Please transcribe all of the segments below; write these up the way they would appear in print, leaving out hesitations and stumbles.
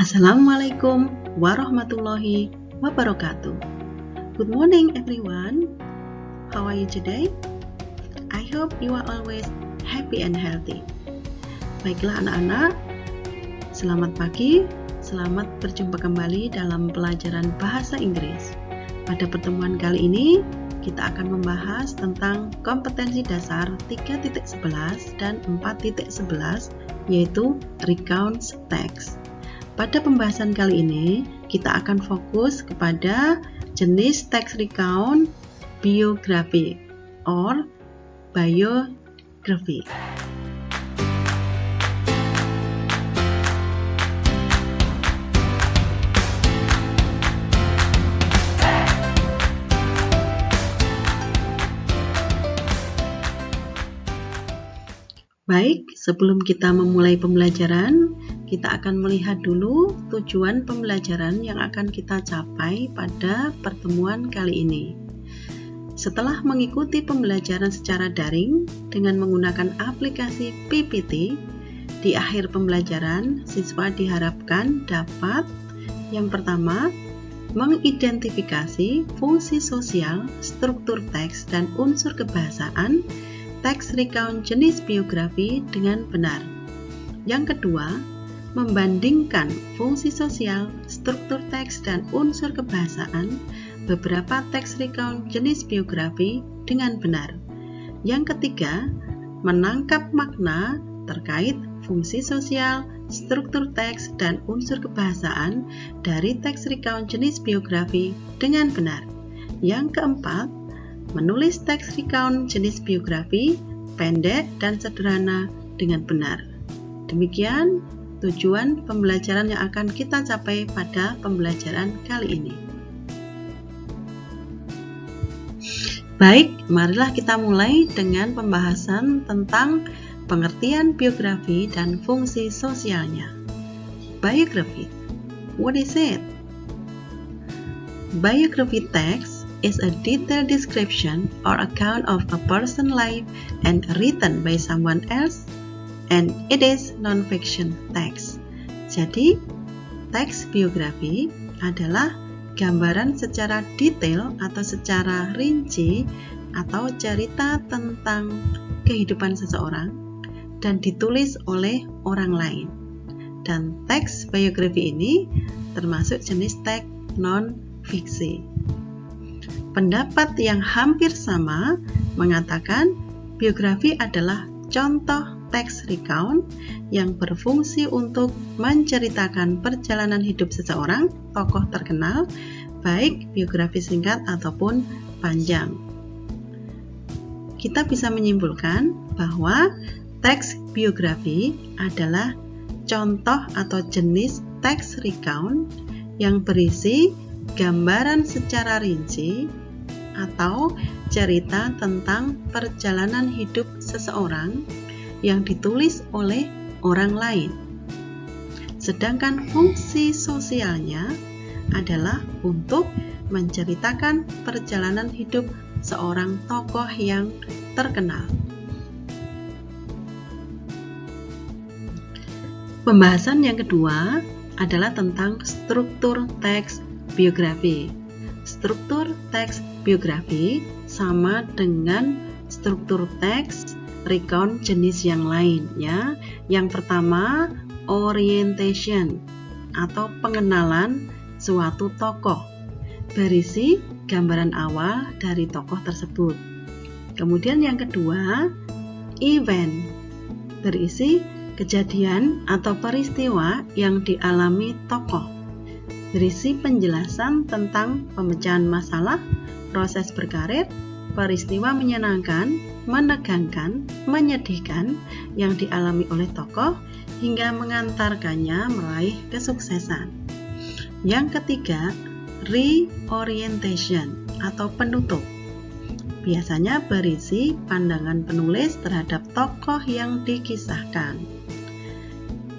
Assalamualaikum warahmatullahi wabarakatuh. Good morning everyone. How are you today? I hope you are always happy and healthy. Baiklah anak-anak, selamat pagi, selamat berjumpa kembali dalam pelajaran bahasa Inggris. Pada pertemuan kali ini, kita akan membahas tentang kompetensi dasar 3.11 dan 4.11, yaitu recounts text. Pada pembahasan kali ini, kita akan fokus kepada jenis text recount biography or biography. Baik, sebelum kita memulai pembelajaran, kita akan melihat dulu tujuan pembelajaran yang akan kita capai pada pertemuan kali ini. Setelah mengikuti pembelajaran secara daring dengan menggunakan aplikasi PPT, di akhir pembelajaran, siswa diharapkan dapat yang pertama, mengidentifikasi fungsi sosial, struktur teks, dan unsur kebahasaan teks recount jenis biografi dengan benar. Yang kedua, membandingkan fungsi sosial, struktur teks, dan unsur kebahasaan beberapa teks recount jenis biografi dengan benar. Yang ketiga, menangkap makna terkait fungsi sosial, struktur teks, dan unsur kebahasaan dari teks recount jenis biografi dengan benar. Yang keempat, menulis teks recount jenis biografi pendek dan sederhana dengan benar. Demikian tujuan pembelajaran yang akan kita capai pada pembelajaran kali ini. Baik, marilah kita mulai dengan pembahasan tentang pengertian biografi dan fungsi sosialnya. Biography. What is it? Biography text is a detailed description or account of a person's life and written by someone else, and it is non-fiction text. Jadi, teks biografi adalah gambaran secara detail atau secara rinci atau cerita tentang kehidupan seseorang dan ditulis oleh orang lain. Dan teks biografi ini termasuk jenis teks non-fiksi. Pendapat yang hampir sama mengatakan biografi adalah contoh teks recount yang berfungsi untuk menceritakan perjalanan hidup seseorang, tokoh terkenal, baik biografi singkat ataupun panjang. Kita bisa menyimpulkan bahwa teks biografi adalah contoh atau jenis teks recount yang berisi gambaran secara rinci atau cerita tentang perjalanan hidup seseorang yang ditulis oleh orang lain. Sedangkan fungsi sosialnya adalah untuk menceritakan perjalanan hidup seorang tokoh yang terkenal. Pembahasan yang kedua adalah tentang struktur teks biografi. Struktur teks biografi sama dengan struktur teks recount jenis yang lain ya. Yang pertama, orientation atau pengenalan suatu tokoh. Berisi gambaran awal dari tokoh tersebut. Kemudian yang kedua, event. Berisi kejadian atau peristiwa yang dialami tokoh. Berisi penjelasan tentang pemecahan masalah, proses berkarir, peristiwa menyenangkan, menegangkan, menyedihkan yang dialami oleh tokoh hingga mengantarkannya meraih kesuksesan. Yang ketiga, reorientation atau penutup. Biasanya berisi pandangan penulis terhadap tokoh yang dikisahkan.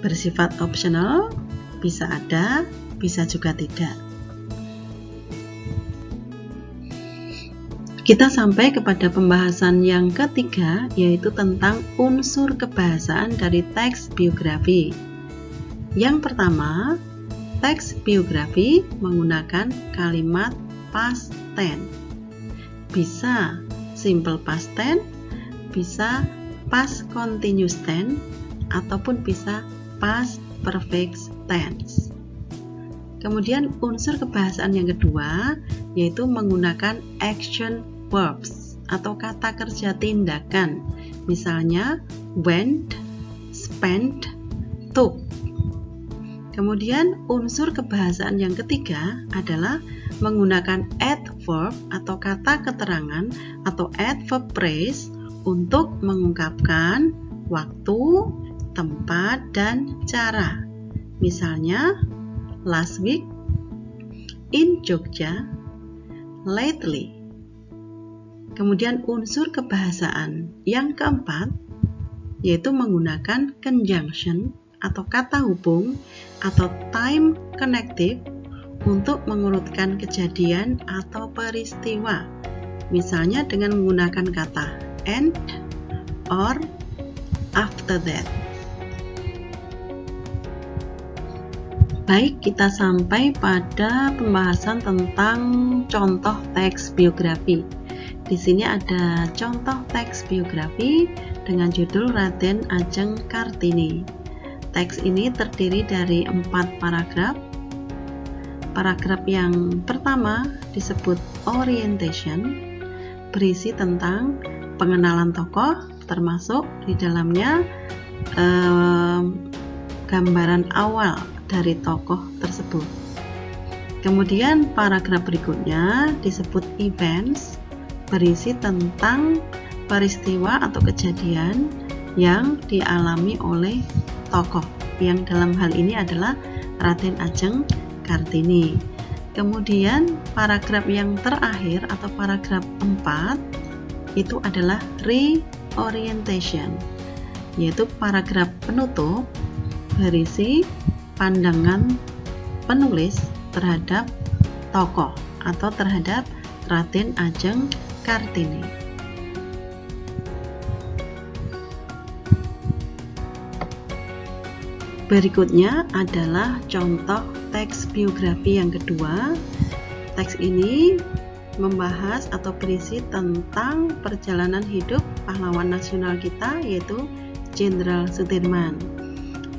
Bersifat opsional, bisa ada, bisa juga tidak. Kita sampai kepada pembahasan yang ketiga, yaitu tentang unsur kebahasaan dari teks biografi. Yang pertama, teks biografi menggunakan kalimat past tense. Bisa simple past tense, bisa past continuous tense, ataupun bisa past perfect tense. Kemudian unsur kebahasaan yang kedua yaitu menggunakan action verbs atau kata kerja tindakan. Misalnya went, spent, took. Kemudian unsur kebahasaan yang ketiga adalah menggunakan adverb atau kata keterangan atau adverb phrase untuk mengungkapkan waktu, tempat, dan cara. Misalnya last week, in Jogja, lately. Kemudian unsur kebahasaan yang keempat yaitu menggunakan conjunction atau kata hubung atau time connective untuk mengurutkan kejadian atau peristiwa. Misalnya dengan menggunakan kata and or after that. Baik, kita sampai pada pembahasan tentang contoh teks biografi. Di sini ada contoh teks biografi dengan judul Raden Ajeng Kartini. Teks ini terdiri dari 4 paragraf. Paragraf yang pertama disebut orientation, berisi tentang pengenalan tokoh, termasuk di dalamnya gambaran awal dari tokoh tersebut. Kemudian paragraf berikutnya disebut events, berisi tentang peristiwa atau kejadian yang dialami oleh tokoh, yang dalam hal ini adalah Raden Ajeng Kartini. Kemudian paragraf yang terakhir atau paragraf 4 itu adalah reorientation, yaitu paragraf penutup berisi pandangan penulis terhadap tokoh atau terhadap Raden Ajeng Kartini. Berikutnya adalah contoh teks biografi yang kedua. Teks ini membahas atau berisi tentang perjalanan hidup pahlawan nasional kita, yaitu Jenderal Sudirman.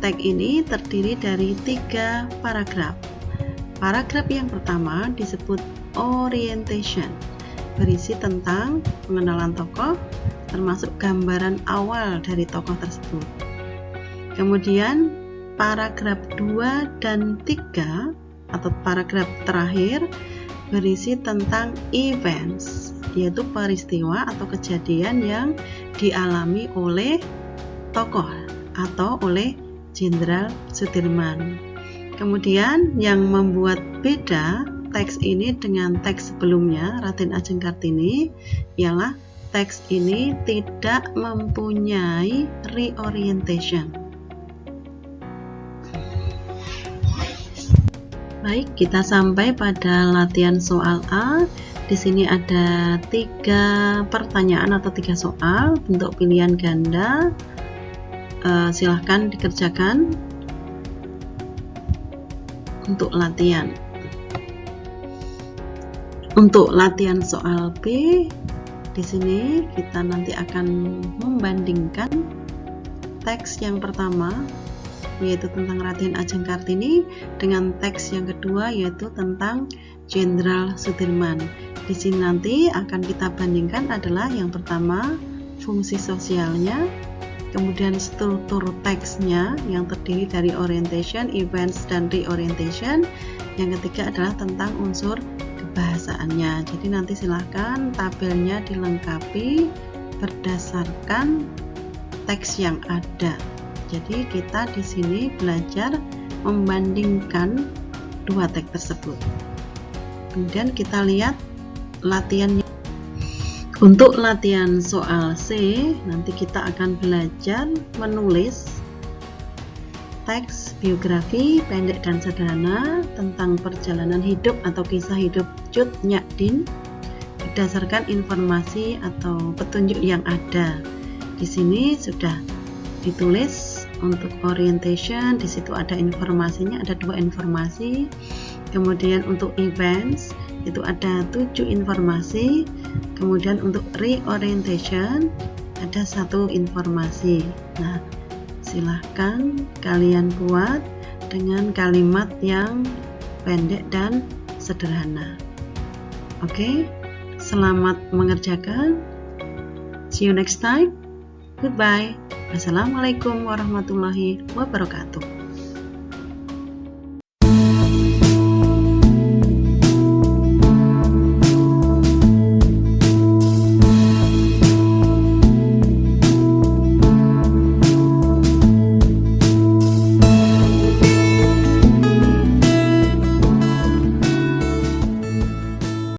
Teks ini terdiri dari 3 paragraf. Paragraf yang pertama disebut orientation, berisi tentang pengenalan tokoh, termasuk gambaran awal dari tokoh tersebut. Kemudian paragraf 2 dan 3 atau paragraf terakhir berisi tentang events, yaitu peristiwa atau kejadian yang dialami oleh tokoh atau oleh Jenderal Sudirman. Kemudian yang membuat beda teks ini dengan teks sebelumnya Raden Ajeng Kartini ialah teks ini tidak mempunyai reorientation. Baik, kita sampai pada latihan soal A. Di sini ada 3 pertanyaan atau 3 soal bentuk pilihan ganda. Silahkan dikerjakan untuk latihan. Untuk latihan soal B, di sini kita nanti akan membandingkan teks yang pertama, yaitu tentang Raden Ajeng Kartini, dengan teks yang kedua, yaitu tentang Jenderal Sudirman. Di sini nanti akan kita bandingkan adalah yang pertama fungsi sosialnya, kemudian struktur teksnya yang terdiri dari orientation, events, dan reorientation. Yang ketiga adalah tentang unsur kebahasaannya. Jadi nanti silahkan tabelnya dilengkapi berdasarkan teks yang ada. Jadi kita di sini belajar membandingkan 2 teks tersebut. Kemudian kita lihat latihannya. Untuk latihan soal C, nanti kita akan belajar menulis teks biografi pendek dan sederhana tentang perjalanan hidup atau kisah hidup Cut Nyak Dien berdasarkan informasi atau petunjuk yang ada. Di sini sudah ditulis untuk orientation, di situ ada informasinya, ada 2 informasi. Kemudian untuk events, itu ada 7 informasi. Kemudian untuk reorientation, ada 1 informasi. Nah, silahkan kalian buat dengan kalimat yang pendek dan sederhana. Oke, selamat mengerjakan. See you next time. Goodbye. Assalamualaikum warahmatullahi wabarakatuh.